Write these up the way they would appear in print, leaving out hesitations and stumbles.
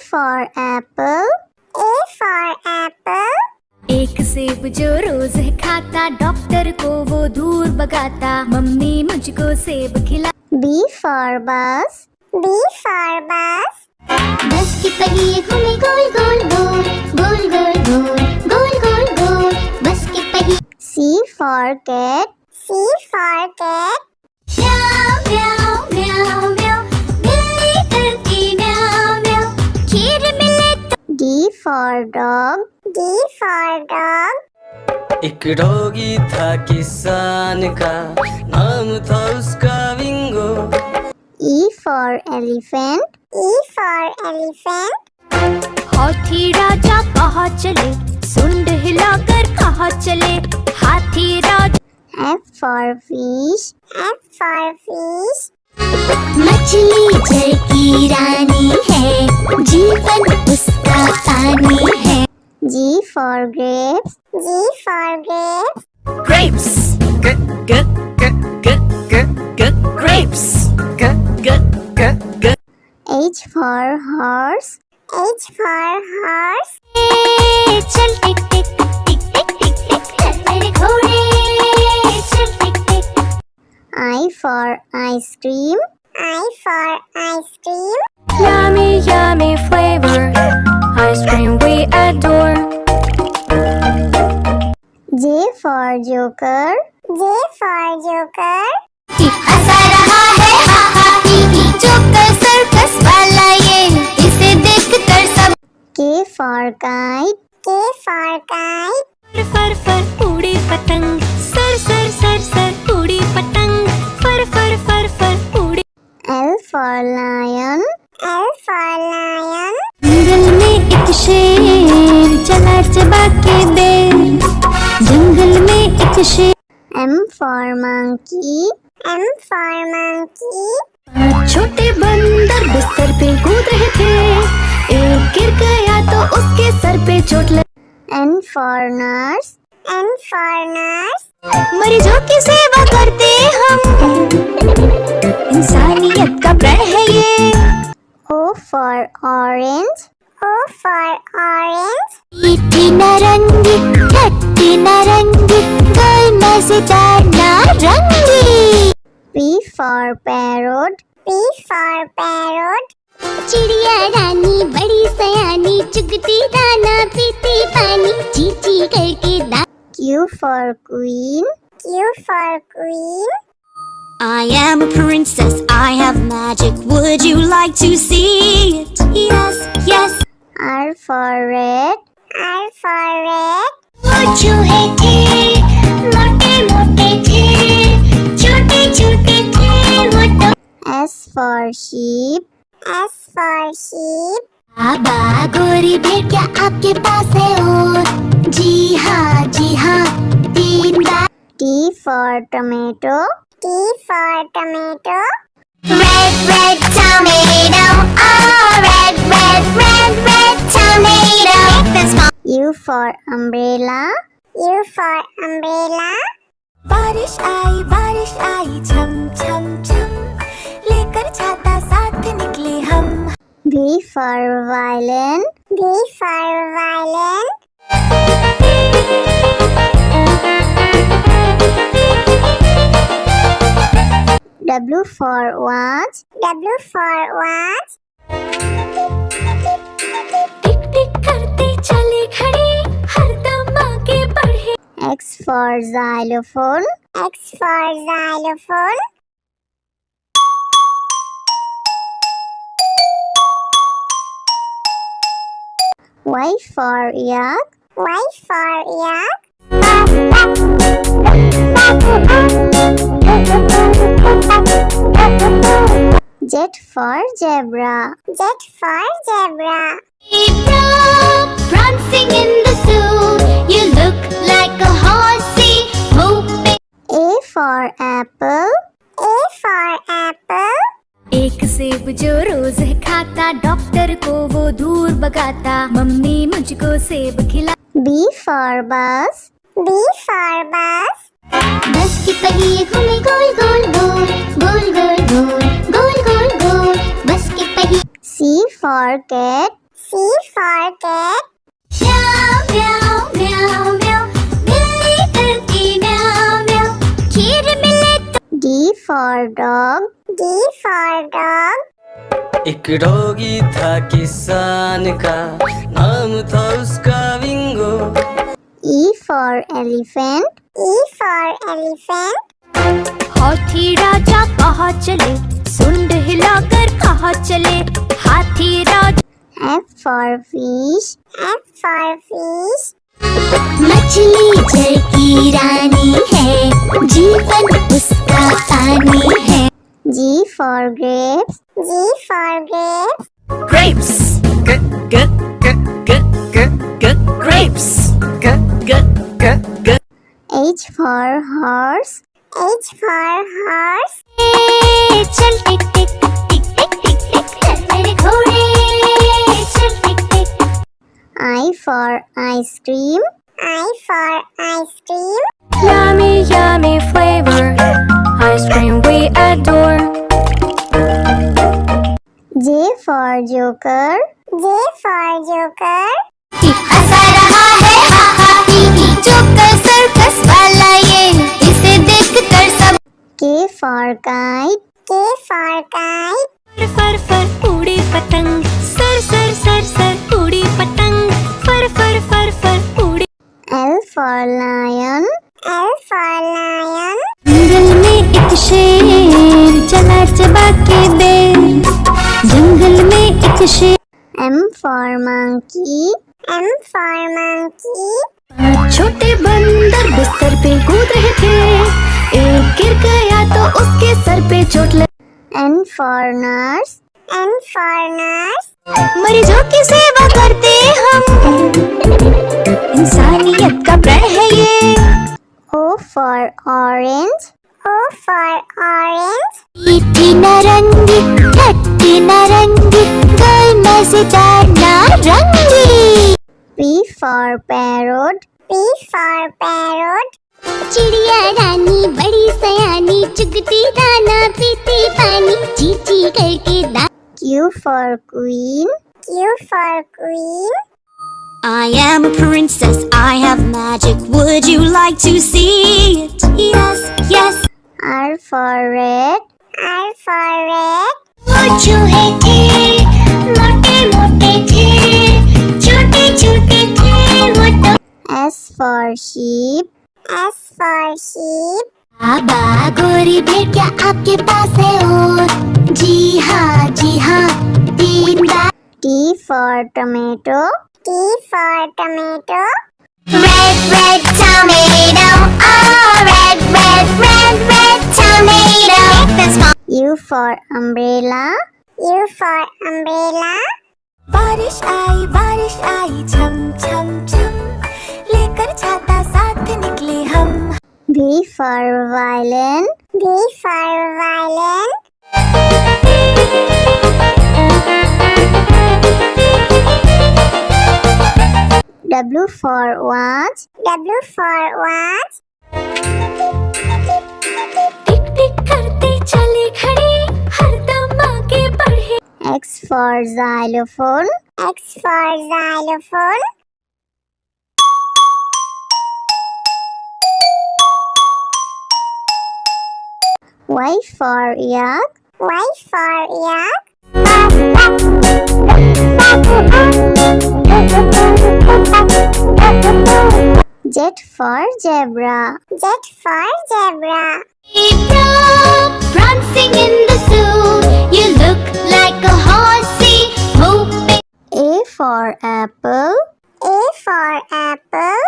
for apple. A for apple. एक सेब जो रोज है खाता, डॉक्टर को वो दूर भगाता, मम्मी मुझको सेब खिला। B for bus. B for bus. बस की पहिए घूमे गोल गोल गोल, गोल गोल गोल, गोल गोल गोल, बस की पहिए। C for cat. C for cat. म्याऊ म्याऊ म्याऊ म्याऊ, बिल्ली करती म्याऊ म्याऊ, खीर मिले तो। D for dog. D for dog. एक डॉगी था किसान का, नाम था उसका विंगो। E for elephant. E for elephant. हाथी राजा कहाँ चले, सुंड हिलाकर कहाँ चले, हाथी राजा। F for fish. F for fish. मछली जल की रानी है, जीवन उसका पानी है। G for grapes. G for grapes. Grapes. Grapes. H for horse. H for horse. चल टिक टिक टिक टिक टिक टिक, चल मेरे घोड़े, चल टिक टिक। I for ice cream. I for ice cream. Yummy yummy flavor, ice cream we adore. J for joker. J for joker. हंसा रहा है हा हा ही ही, joker circus वाला ये, इसे देखकर सब। K for kite. K for kite. फर फर उड़ी पतंग, सर सर सर सर उड़ी पतंग, फर फर फर फर उड़ी। L for lion. L for lion. जंगल में एक शेर चला चबा के बेर, जंगल में एक शेर। M for monkey. M for monkey. छोटे बंदर बिस्तर पे कूद रहे थे, एक गिर गया तो उसके सर पे चोट लगी। N for nurse. N for nurse. मरीजों की सेवा करते हम, इंसानियत का प्रण है ये। O for orange. O for orange. मीठी नारंगी, खट्टी नारंगी, गोल मजेदार नारंगी। P for parrot. P for parrot. चिड़िया रानी बड़ी सयानी, चुगती दाना पीती पानी, ची ची करके दा। Q for queen. Q for queen. I am a princess, I have magic, would you like to see it? Yes, yes. R for red. R for red. वो चूहे थे, मोटे मोटे थे, छोटे छोटे थे वो तो। S for sheep. S for sheep. बाबा गोरी भेड़ क्या आपके पास है और? जी हाँ 3 बार। T for tomato. T for tomato. Red red tomato, oh red red red red tomato. U for umbrella. U for umbrella. बारिश आई छम छम छम, लेकर छाता साथ निकले हम। V for violin. V for violin. W for watch. W for watch. टिक टिक करते चले खड़े, हरदम आगे बढ़े। X for xylophone. X for xylophone. Y for yak. Y for yak. Z for zebra. Z for zebra. Prancing in the zoo, you look like a horsey, whooping. A for apple. A for apple. एक सेब जो रोज है खाता, doctor को वो दूर भगाता, mummy मुझको सेब खिला। B for bus. B for bus. बस की पहिए घूमे गोल गोल गोल, गोल गोल गोल, गोल गोल गोल, बस की पहिए। C for cat. C for cat. म्याऊ म्याऊ म्याऊ म्याऊ बिल्ली करती म्याऊ म्याऊ खीर मिले तो D for dog. D for dog. एक डॉगी था किसान का, नाम था उसका विंगो। E for elephant. E for elephant. हाथी राजा कहाँ चले सुंड हिलाकर कहाँ चले हाथी राजा F for fish. F for fish. मछली जल की रानी है जीवन उसका पानी है G for grapes. G for grapes. Grapes. Grapes. H for horse. H for horse. चल टिक टिक टिक टिक टिक टिक चल मेरे घोड़े चल टिक टिक I for ice cream. I for ice cream. Yummy yummy flavor ice cream we adore J for joker. J for joker. हंसा रहा है हा हा ही ही joker circus वाला ये इसे देखकर सब K for kite. K for kite. फर फर उड़ी पतंग सर सर सर सर उड़ी पतंग फर फर फर फर उड़ी L for lion. L for lion. जंगल में एक शेर चला चबा के बेर जंगल में एक शेर M for monkey. M for monkey. छोटे बंदर बिस्तर पे कूद रहे थे एक गिर गया तो उसके सर पे चोट लगी N for nurse. N for nurse. मरीजों की सेवा करते हम इंसानियत का प्रण है ये O for orange. O for orange. मीठी नारंगी खट्टी नारंगी गोल मजेदार नारंगी P for parrot. P for parrot. चिड़िया रानी बड़ी सयानी चुगती दाना पीती पानी चींची करके दा Q for queen. Q for queen. I am a princess, I have magic. Would you like to see it? Yes, yes. R for red. R for red. वो चूहे थे मोटे मोटे थे छोटे छोटे थे वो तो S for sheep. S for sheep. बाबा गोरी भेड़ क्या आपके पास है और जी हाँ 3 बार T for tomato. T for tomato. Red, red tomato. Oh, red, red, red, red tomato. This one. U for umbrella. U for umbrella. बारिश आई छम छम छम लेकर छाता साथ निकले हम V for violin. V for violin. W for watch. W for watch. टिक टिक करते चले खड़े हरदम आगे बढ़े X for xylophone. X for xylophone. Y for yak. Y for yak. Z for zebra. Z for zebra. Prancing in the zoo you look like a horsey moving A for apple. A for apple.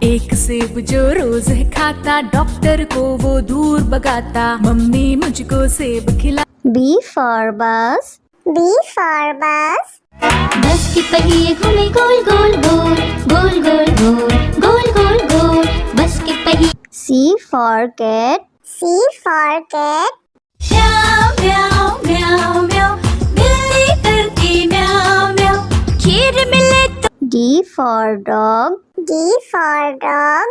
एक सेब जो रोज खाता doctor को वो दूर भगाता mummy मुझको सेब खिला B for bus. B for bus. बस के पहिए घूमे गोल गोल गोल गोल गोल गोल गोल गोल गोल बस के पहिए C for cat. C for cat. म्याऊ म्याऊ म्याऊ म्याऊ बिल्ली करती म्याऊ म्याऊ खीर मिले तो D for dog. D for dog.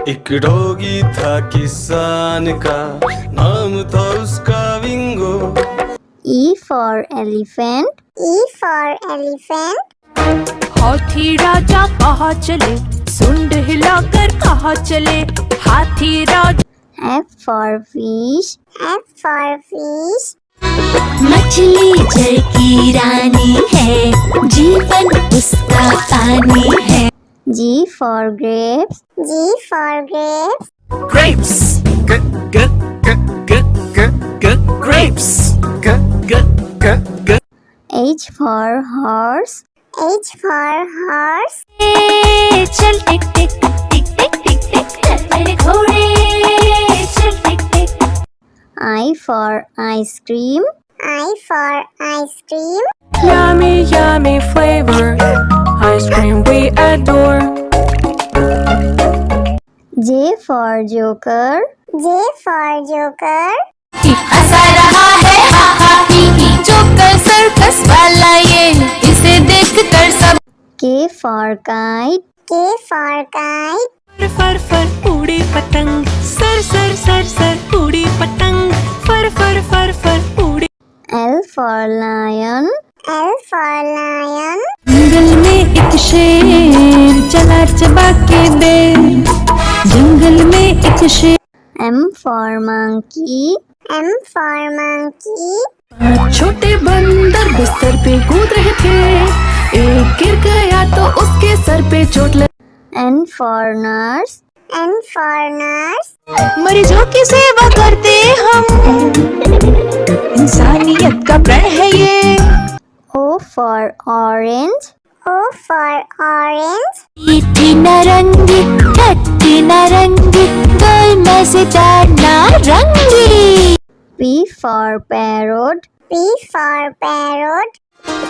एक डॉगी था किसान का, नाम था उसका विंगो। E for elephant. E for elephant. हाथी राजा कहाँ चले, सुंड हिलाकर कहाँ चले, हाथी राजा। F for fish. F for fish. मछली जल की रानी है, जीवन उसका पानी है। G for grapes. G for grapes. Grapes. Grapes. H for horse. H for horse. चल टिक टिक टिक टिक टिक टिक चल मेरे घोड़े, चल टिक टिक। I for ice cream. I for ice cream. Yummy, yummy flavor, ice cream we adore. J for joker. J for joker. हंसा रहा है हा हा ही ही, joker circus वाला ये, इसे देख कर सब। K for kite. K for kite. फर फर उड़ी पतंग, सर सर सर सर उड़ी पतंग, फर फर फर फर उड़ी। L for lion. L for lion. जंगल में एक शेर चला चबा के बेर, जंगल में एक शेर। M for monkey. M for monkey. छोटे बंदर बिस्तर पे कूद रहे थे, एक गिर गया तो उसके सर पे चोट लगी। N for nurse. N for nurse. मरीजों की सेवा करते हम, इंसानियत का प्रण है ये। O for orange. O for orange. मीठी नारंगी, खट्टी नारंगी, गोल मजेदार नारंगी। P for parrot. P for parrot.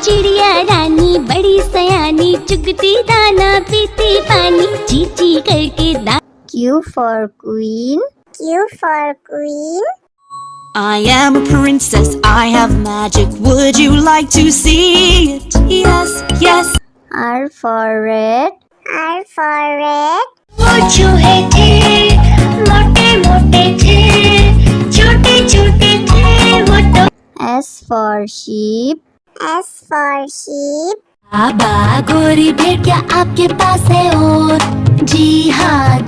चिड़िया रानी बड़ी सयानी, चुगती दाना पीती पानी, चींची करके दा। Q for queen. Q for queen. I am a princess, I have magic, would you like to see it? Yes, yes. R for red. R for red. वो चूहे थे, मोटे मोटे थे, छोटे छोटे थे वो तो। S for sheep. S for sheep. बाबा गोरी भेड़िया आपके पास है और, जी हाँ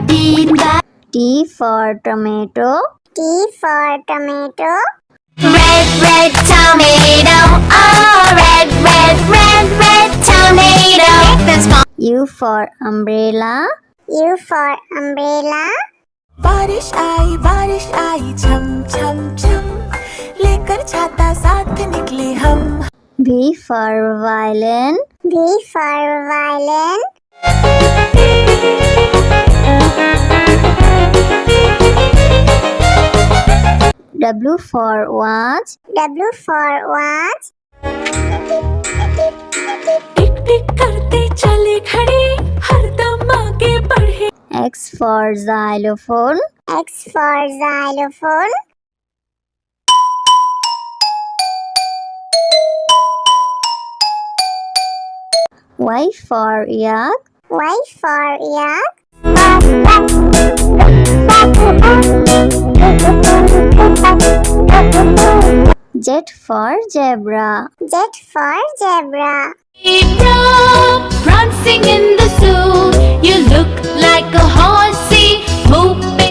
3 बार। T for tomato. T for tomato. Red, red tomato, oh red, red, red, red tomato. That's my U for umbrella. U for umbrella. बारिश आई छम छम छम, लेकर छाता साथ निकले हम। V for violin. V for violin. W for watch. W for watch. टिक टिक करते चले घड़ी, हरदम आगे बढ़े। X for xylophone. X for xylophone. Y for yak. Y for yak. Z for zebra. Z for zebra. zebra prancing in the zoo. You look like a horse.